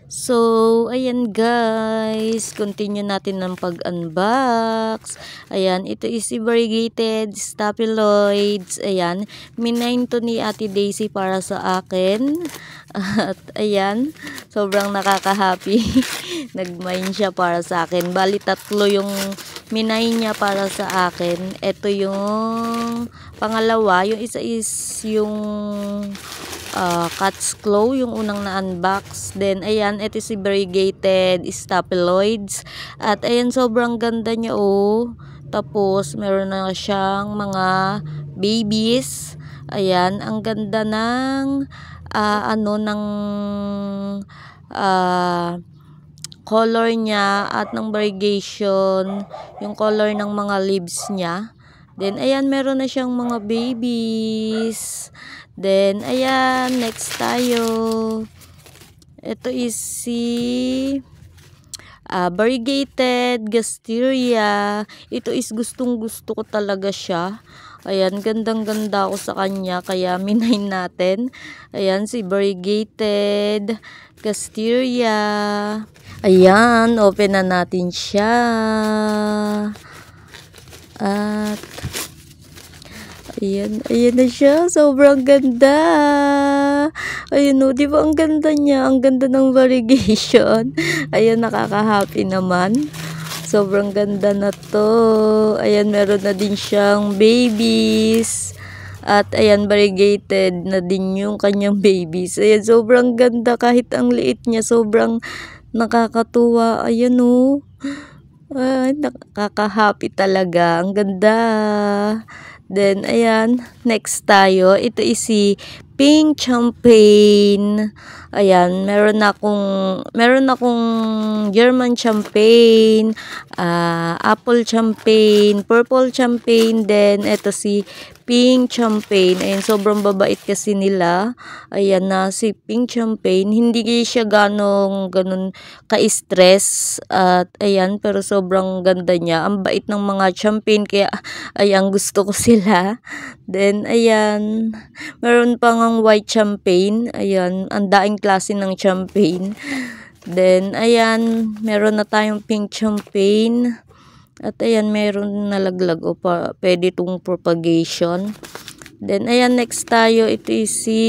So, ayan guys, continue natin ng pag-unbox. Ayan, ito is si variegated staphyloides. Ayan, minain to ni Ate Daisy para sa akin. At ayan, sobrang nakaka-happy. Nag-mine siya para sa akin. Bali, tatlo yung minain niya para sa akin. Ito yung pangalawa. Yung isa is yung cat's claw, yung unang na-unbox. Then, ayan, ito si variegated staphyloides. At, ayan, sobrang ganda niya, oh. Tapos, meron na siyang mga babies. Ayan, ang ganda ng, ng color niya at ng variegation, yung color ng mga leaves niya. Then, ayan, meron na siyang mga babies. Then, ayan, next tayo. Ito is si variegated gasteria. Ito is gustong-gusto ko talaga siya. Ayan, gandang-ganda ako sa kanya, kaya minain natin. Ayan, si variegated gasteria. Ayan, open na natin siya. At ayan na siya. Sobrang ganda. Ayan o, di ba ang ganda niya? Ang ganda ng variegation. Ayan, nakaka-happy naman. Sobrang ganda na to. Ayan, meron na din siyang babies. At ayan, variegated na din yung kanyang babies. Ayan, sobrang ganda. Kahit ang liit niya, sobrang nakakatuwa. Ayan o. Ay, nakaka-happy talaga. Ang ganda. Then, ayan, next tayo. Ito is si pink champagne. Ayan, meron akong German champagne, apple champagne, purple champagne, then ito si pink champagne. Ayan, sobrang babait kasi nila. Ayan na si pink champagne. Hindi siya ganun ka-stress. At ayan, pero sobrang ganda niya. Ang bait ng mga champagne, kaya ayan, gusto ko sila. Then, ayan, meron pang ang white champagne. Ayan, ang daing klase ng champagne. Then, ayan, meron na tayong pink champagne. At ayan, meron nalaglag o pwede itong propagation. Then, ayan, next tayo. Ito is si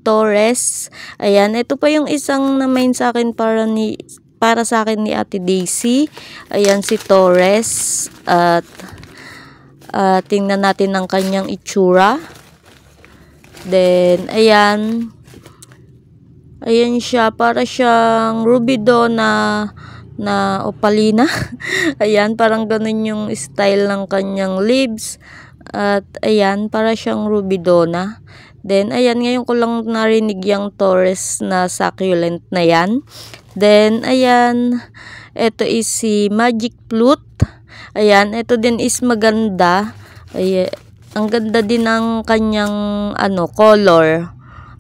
Torres. Ayan, ito pa yung isang na-main sa akin para sa akin ni Ate Daisy. Ayan, si Torres. At tingnan natin ang kanyang itsura. Then, ayan. Ayan siya. Para siyang rubidona na opalina. Ayan, parang ganun yung style ng kanyang leaves. At ayan, para siyang rubidona. Then, ayan, ngayon ko lang narinig yung Torres na succulent na yan. Then, ayan, ito is si magic flute. Ayan, ito din is maganda. Ayan, ang ganda din ng kanyang color.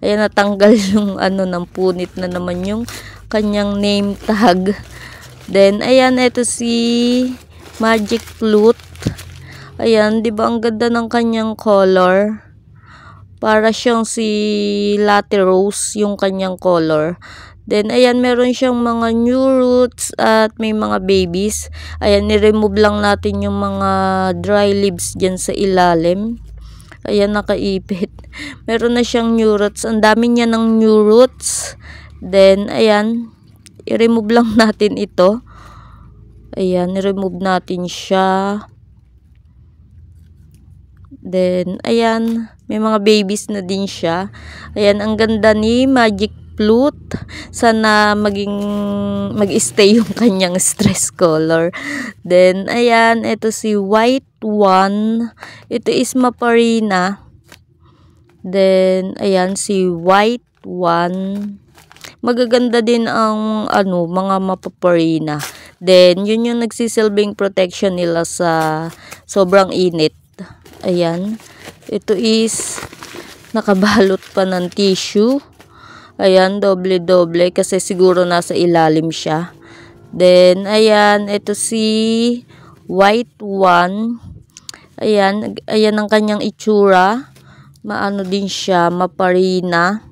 Ayan, natanggal yung ng punit na naman yung kanyang name tag. Then, ayan, ito si magic flute. Ayan, di ba ang ganda ng kanyang color? Para siyang si latte rose yung kanyang color. Then, ayan, meron siyang mga new roots at may mga babies. Ayan, ni-remove lang natin yung mga dry leaves dyan sa ilalim. Ayan, nakaipit. Meron na siyang new roots. Ang dami niya ng new roots. Then, ayan, i-remove lang natin ito. Ayan, i-remove natin siya. Then, ayan, may mga babies na din siya. Ayan, ang ganda ni magic flute. Sana mag-stay yung kanyang stress color. Then, ayan, ito si white one. Ito is maparina. Then, ayan, si white one. Magaganda din ang mga mapaparina. Then, yun yung nagsisilbing protection nila sa sobrang init. Ayan, ito is nakabalot pa ng tissue. Ayan, doble-doble kasi siguro nasa ilalim siya. Then, ayan, ito si white one. Ayan, ayan ang kanyang itsura. Maano din siya, maparina.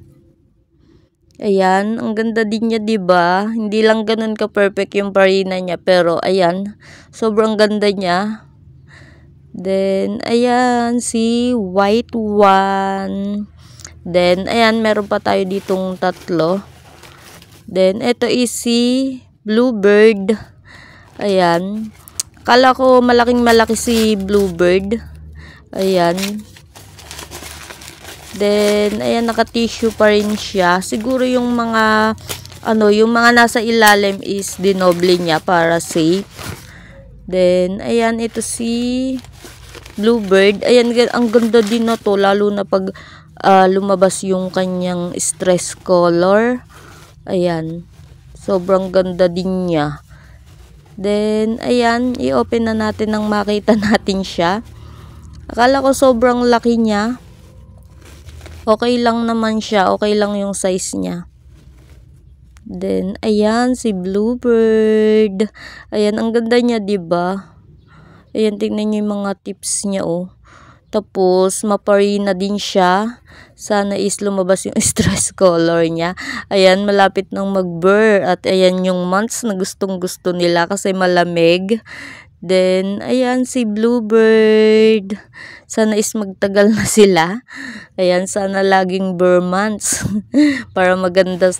Ayan, ang ganda din niya, 'di ba? Hindi lang ganoon ka-perfect yung parina niya, pero ayan, sobrang ganda niya. Then ayan, si white one. Then ayan, meron pa tayo ditong tatlo. Then ito is si bluebird. Ayan. Akala ko malaking-malaki si bluebird. Ayan. Then, ayan, naka-tissue pa rin siya. Siguro yung mga, yung mga nasa ilalim is dinoble niya para safe. Then, ayan, ito si bluebird. Ayan, ang ganda din na to, lalo na pag lumabas yung kanyang stress color. Ayan, sobrang ganda din niya. Then, ayan, i-open na natin nang makita natin siya. Akala ko sobrang laki niya. Okay lang naman siya. Okay lang yung size niya. Then, ayan, si bluebird. Ayan, ang ganda niya, 'di ba? Ayan, tingnan niyo yung mga tips niya, oh. Tapos, maparina din siya. Sana is lumabas yung stress color niya. Ayan, malapit nang mag-burr. At ayan yung months na gustong-gusto nila kasi malamig. Then, ayan si bluebird. Sana is magtagal na sila. Ayan, sana laging burr months. Para maganda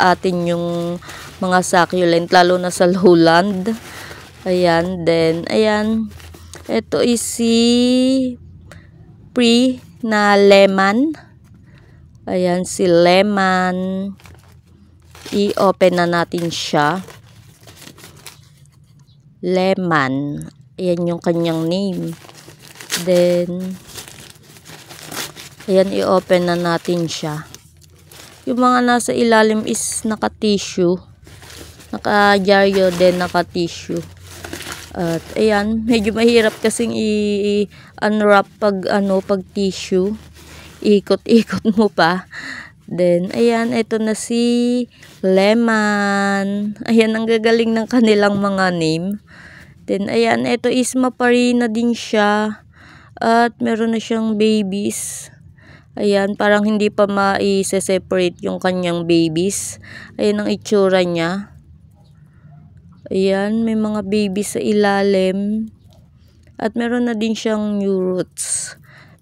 atin yung mga succulent, lalo na sa lowland. Ayan, then, ayan. Ito is si pre na lemon. Ayan, si lemon. I-open na natin siya. Lemon. Ayan yung kanyang name. Then, ayan, i-open na natin siya. Yung mga nasa ilalim is naka-tissue. Naka-jaryo din, naka-tissue. At ayan, medyo mahirap kasing i-unwrap pag tissue. Ikot-ikot mo pa. Then, ayan, ito na si lemon. Ayan, ang gagaling ng kanilang mga name. Then, ayan, ito is maparina din siya. At meron na siyang babies. Ayan, parang hindi pa ma-separate yung kanyang babies. Ayan ang itsura niya. Ayan, may mga babies sa ilalim. At meron na din siyang new roots.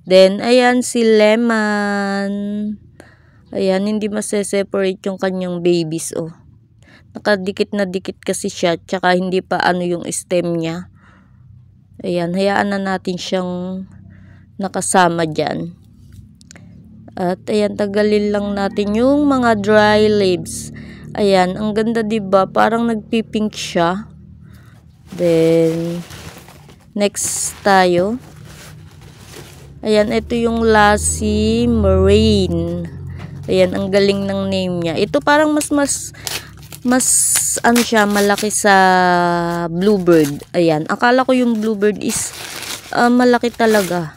Then, ayan si lemon. Ayan, hindi ma-separate yung kanyang babies, oh. Nakadikit na dikit kasi siya, tsaka hindi pa yung stem niya. Ayan, hayaan na natin siyang nakasama dyan. At ayan, tagalin lang natin yung mga dry leaves. Ayan, ang ganda, diba? Parang nagpipink siya. Then, next tayo. Ayan, ito yung lassie marine. Ayan, ang galing ng name niya. Ito parang mas siya, malaki sa bluebird. Ayan, akala ko yung bluebird is malaki talaga.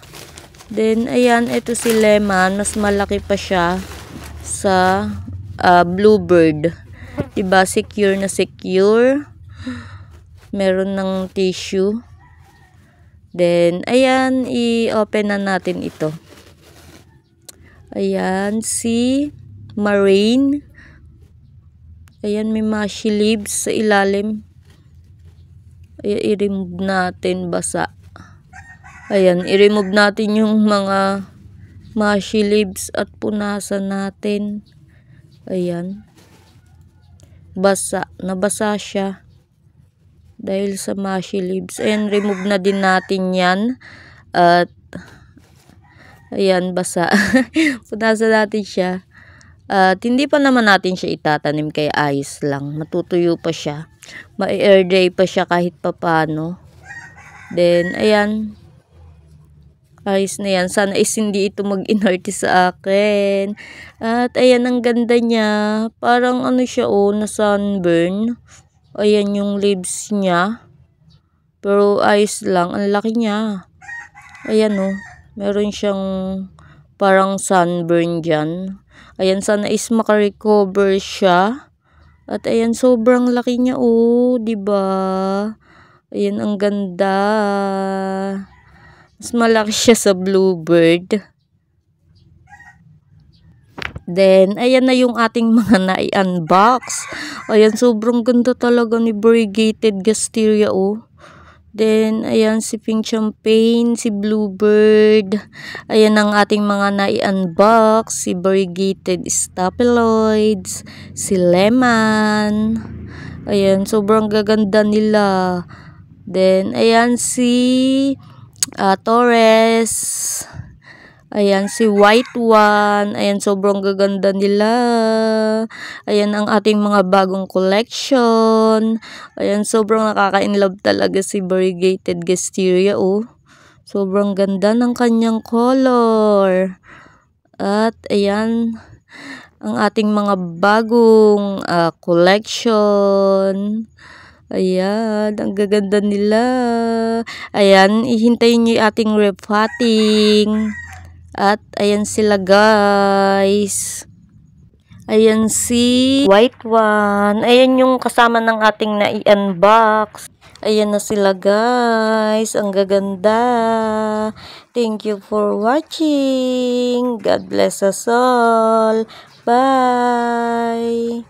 Then, ayan, ito si lemon. Mas malaki pa siya sa bluebird. Diba, secure na secure. Meron ng tissue. Then, ayan, i-open na natin ito. Ayan, si marine. Ayan, may mushy leaves sa ilalim. Ayan, i-remove natin, basa. Ayan, i-remove natin yung mga mushy leaves at punasan natin. Ayan. Basa, nabasa siya. Dahil sa mushy leaves. Ayan, remove na din natin yan. At ayan, basa. Punasan natin siya. At hindi pa naman natin siya itatanim, kaya ayos lang. Matutuyo pa siya. Ma-air dry pa siya kahit papano. Then, ayan. Ayos na yan. Sana is hindi ito mag-inerte sa akin. At ayan, ang ganda niya. Parang siya, na sunburn. Ayan yung leaves niya. Pero ayos lang. Ang laki niya. Ayan, meron siyang parang sunburn dyan. Ayan, sana is makarecover siya. At ayan, sobrang laki niya, diba? Ayan, ang ganda. Mas malaki siya sa bluebird. Then, ayan na yung ating mga nai-unbox. Ayan, sobrang ganda talaga ni Variegated Gasteria, oh. Then, ayan si Pink Champagne, si Bluebird. Ayan ang ating mga nai-unbox. Si Variegated Staphyloides, si Lemon. Ayan, sobrang gaganda nila. Then, ayan si Torres. Ayan, si White One. Ayan, sobrang gaganda nila. Ayan, ang ating mga bagong collection. Ayan, sobrang nakaka-inlove talaga si Variegated Gasteria, oh. Sobrang ganda ng kanyang color. At, ayan, ang ating mga bagong collection. Ayan, ang gaganda nila. Ayan, ihintayin nyo yung ating repotting. At ayan sila guys. Ayan si White One. Ayan yung kasama ng ating nai-unbox. Ayan na sila guys. Ang gaganda. Thank you for watching. God bless us all. Bye.